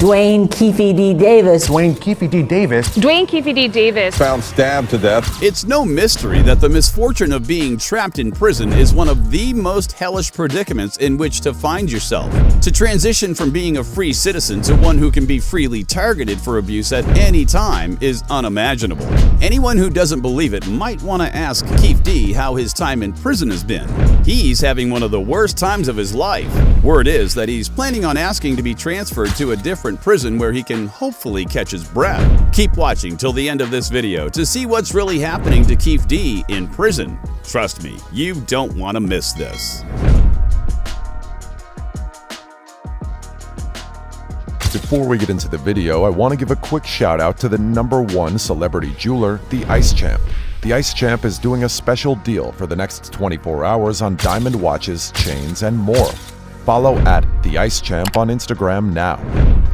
Dwayne Keefe D Davis. Dwayne Keefe D Davis. Dwayne Keefe D Davis. Found stabbed to death. It's no mystery that the misfortune of being trapped in prison is one of the most hellish predicaments in which to find yourself. To transition from being a free citizen to one who can be freely targeted for abuse at any time is unimaginable. Anyone who doesn't believe it might want to ask Keefe D how his time in prison has been. He's having one of the worst times of his life. Word is that he's planning on asking to be transferred to a different prison where he can hopefully catch his breath. Keep watching till the end of this video to see what's really happening to Keefe D in prison. Trust me, you don't want to miss this. Before we get into the video, I want to give a quick shout out to the #1 celebrity jeweler, the Ice Champ. The Ice Champ is doing a special deal for the next 24 hours on diamond watches, chains, and more. Follow at The Ice Champ on Instagram now.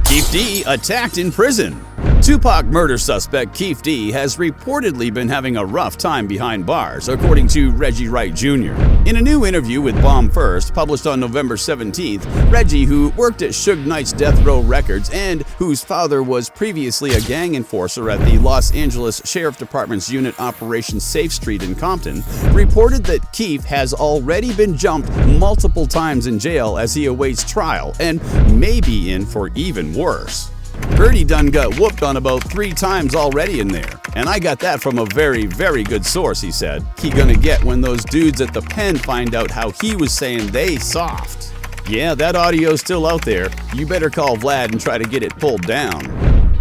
Keefe D attacked in prison. Tupac murder suspect Keefe D has reportedly been having a rough time behind bars, according to Reggie Wright Jr. In a new interview with Bomb First, published on November 17th, Reggie, who worked at Suge Knight's Death Row Records and whose father was previously a gang enforcer at the Los Angeles Sheriff Department's unit Operation Safe Street in Compton, reported that Keefe has already been jumped multiple times in jail as he awaits trial and may be in for even worse. Heard he done got whooped on about 3 times already in there. And I got that from a very, very good source, he said. He gonna get when those dudes at the pen find out how he was saying they soft. Yeah, that audio's still out there. You better call Vlad and try to get it pulled down.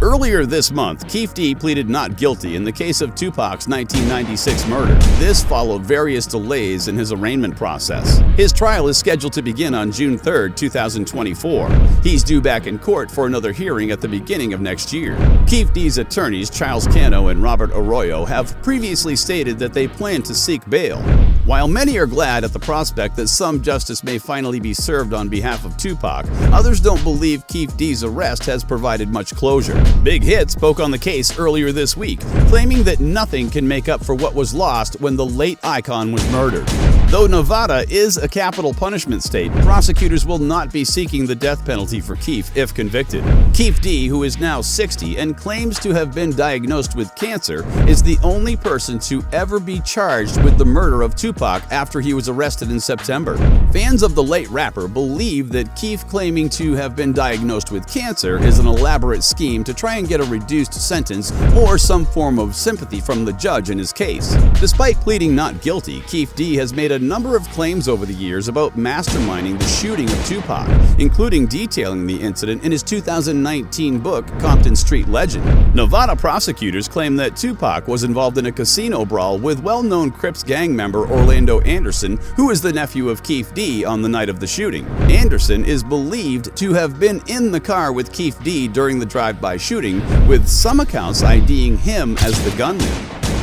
Earlier this month, Keefe D pleaded not guilty in the case of Tupac's 1996 murder. This followed various delays in his arraignment process. His trial is scheduled to begin on June 3rd, 2024. He's due back in court for another hearing at the beginning of next year. Keefe D's attorneys, Charles Cano and Robert Arroyo, have previously stated that they plan to seek bail. While many are glad at the prospect that some justice may finally be served on behalf of Tupac, others don't believe Keefe D's arrest has provided much closure. Big Hit spoke on the case earlier this week, claiming that nothing can make up for what was lost when the late icon was murdered. Though Nevada is a capital punishment state, prosecutors will not be seeking the death penalty for Keefe if convicted. Keefe D, who is now 60 and claims to have been diagnosed with cancer, is the only person to ever be charged with the murder of Tupac after he was arrested in September. Fans of the late rapper believe that Keefe claiming to have been diagnosed with cancer is an elaborate scheme to try and get a reduced sentence or some form of sympathy from the judge in his case. Despite pleading not guilty, Keefe D has made a number of claims over the years about masterminding the shooting of Tupac, including detailing the incident in his 2019 book, Compton Street Legend. Nevada prosecutors claim that Tupac was involved in a casino brawl with well-known Crips gang member Orlando Anderson, who is the nephew of Keefe D on the night of the shooting. Anderson is believed to have been in the car with Keefe D during the drive-by shooting, with some accounts IDing him as the gunman.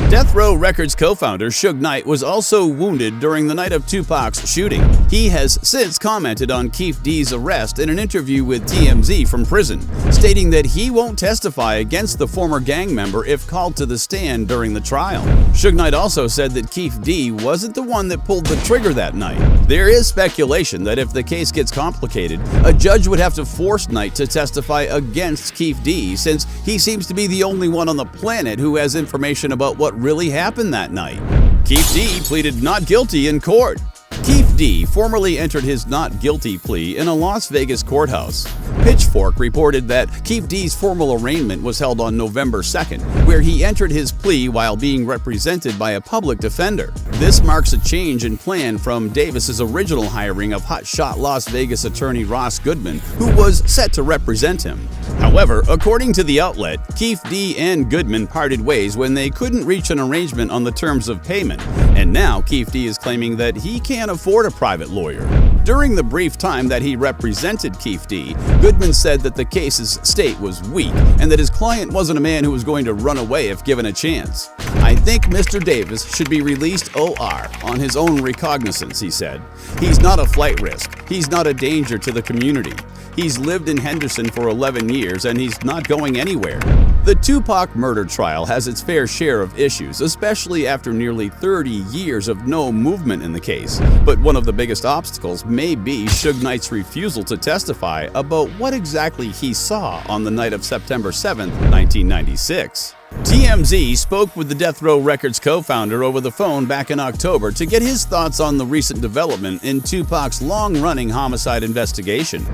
Death Row Records co-founder Suge Knight was also wounded during the night of Tupac's shooting. He has since commented on Keefe D's arrest in an interview with TMZ from prison, stating that he won't testify against the former gang member if called to the stand during the trial. Suge Knight also said that Keefe D wasn't the one that pulled the trigger that night. There is speculation that if the case gets complicated, a judge would have to force Knight to testify against Keefe D, since he seems to be the only one on the planet who has information about what really happened that night. Keefe D pleaded not guilty in court. Keefe D formally entered his not guilty plea in a Las Vegas courthouse. Pitchfork reported that Keefe D's formal arraignment was held on November 2nd, where he entered his plea while being represented by a public defender. This marks a change in plan from Davis's original hiring of hotshot Las Vegas attorney Ross Goodman, who was set to represent him. However, according to the outlet, Keefe D and Goodman parted ways when they couldn't reach an arrangement on the terms of payment, and now Keefe D is claiming that he can't afford a private lawyer. During the brief time that he represented Keefe D, Goodman said that the case's state was weak and that his client wasn't a man who was going to run away if given a chance. "I think Mr. Davis should be released OR on his own recognizance," he said. "He's not a flight risk. He's not a danger to the community. He's lived in Henderson for 11 years and he's not going anywhere. The Tupac murder trial has its fair share of issues, especially after nearly 30 years of no movement in the case. But one of the biggest obstacles may be Suge Knight's refusal to testify about what exactly he saw on the night of September 7, 1996. TMZ spoke with the Death Row Records co-founder over the phone back in October to get his thoughts on the recent development in Tupac's long-running homicide investigation.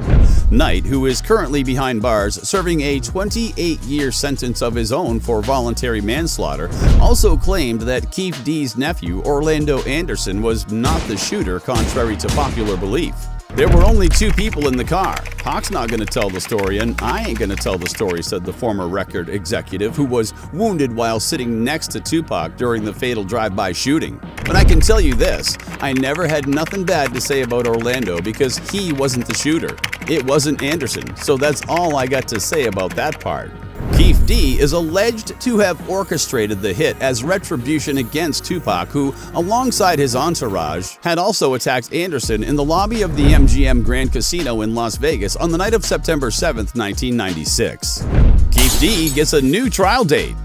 Knight, who is currently behind bars serving a 28-year sentence of his own for voluntary manslaughter, also claimed that Keefe D's nephew, Orlando Anderson, was not the shooter, contrary to popular belief. There were only two people in the car. Pac's not going to tell the story, and I ain't going to tell the story, said the former record executive who was wounded while sitting next to Tupac during the fatal drive-by shooting. But I can tell you this, I never had nothing bad to say about Orlando because he wasn't the shooter. It wasn't Anderson, so that's all I got to say about that part. Keefe D is alleged to have orchestrated the hit as retribution against Tupac, who, alongside his entourage, had also attacked Anderson in the lobby of the MGM Grand Casino in Las Vegas on the night of September 7, 1996. Keefe D gets a new trial date.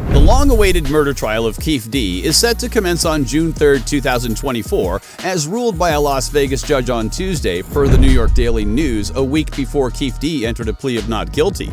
The long-awaited murder trial of Keefe D is set to commence on June 3, 2024, as ruled by a Las Vegas judge on Tuesday, per the New York Daily News, a week before Keefe D entered a plea of not guilty.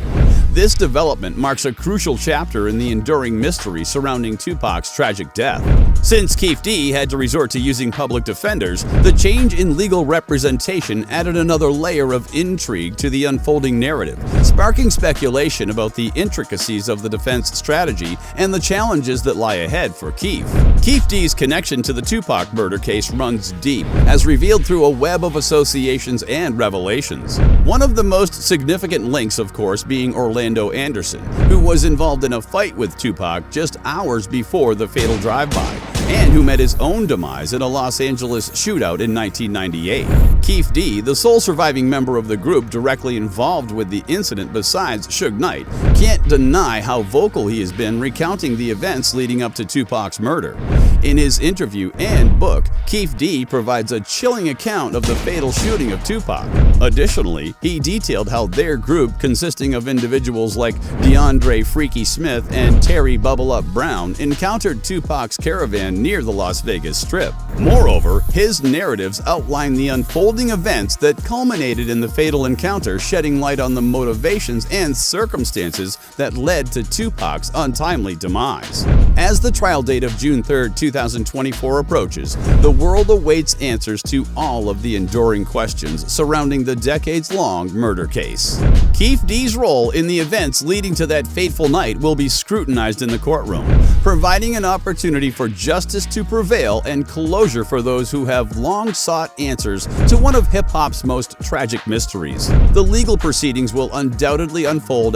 This development marks a crucial chapter in the enduring mystery surrounding Tupac's tragic death. Since Keefe D had to resort to using public defenders, the change in legal representation added another layer of intrigue to the unfolding narrative, sparking speculation about the intricacies of the defense strategy and the challenges that lie ahead for Keefe. Keefe D's connection to the Tupac murder case runs deep, as revealed through a web of associations and revelations. One of the most significant links, of course, being Orlando Anderson, who was involved in a fight with Tupac just hours before the fatal drive-by, and who met his own demise in a Los Angeles shootout in 1998. Keefe D, the sole surviving member of the group directly involved with the incident besides Suge Knight, can't deny how vocal he has been recounting the events leading up to Tupac's murder. In his interview and book, Keefe D provides a chilling account of the fatal shooting of Tupac. Additionally, he detailed how their group, consisting of individuals like DeAndre Freaky Smith and Terry Bubble Up Brown, encountered Tupac's caravan near the Las Vegas Strip. Moreover, his narratives outline the unfolding events that culminated in the fatal encounter, shedding light on the motivations and circumstances that led to Tupac's untimely demise. As the trial date of June 3, 2024 approaches, the world awaits answers to all of the enduring questions surrounding the decades-long murder case. Keefe D's role in the events leading to that fateful night will be scrutinized in the courtroom, providing an opportunity for justice to prevail and closure for those who have long sought answers to one of hip-hop's most tragic mysteries. The legal proceedings will undoubtedly unfold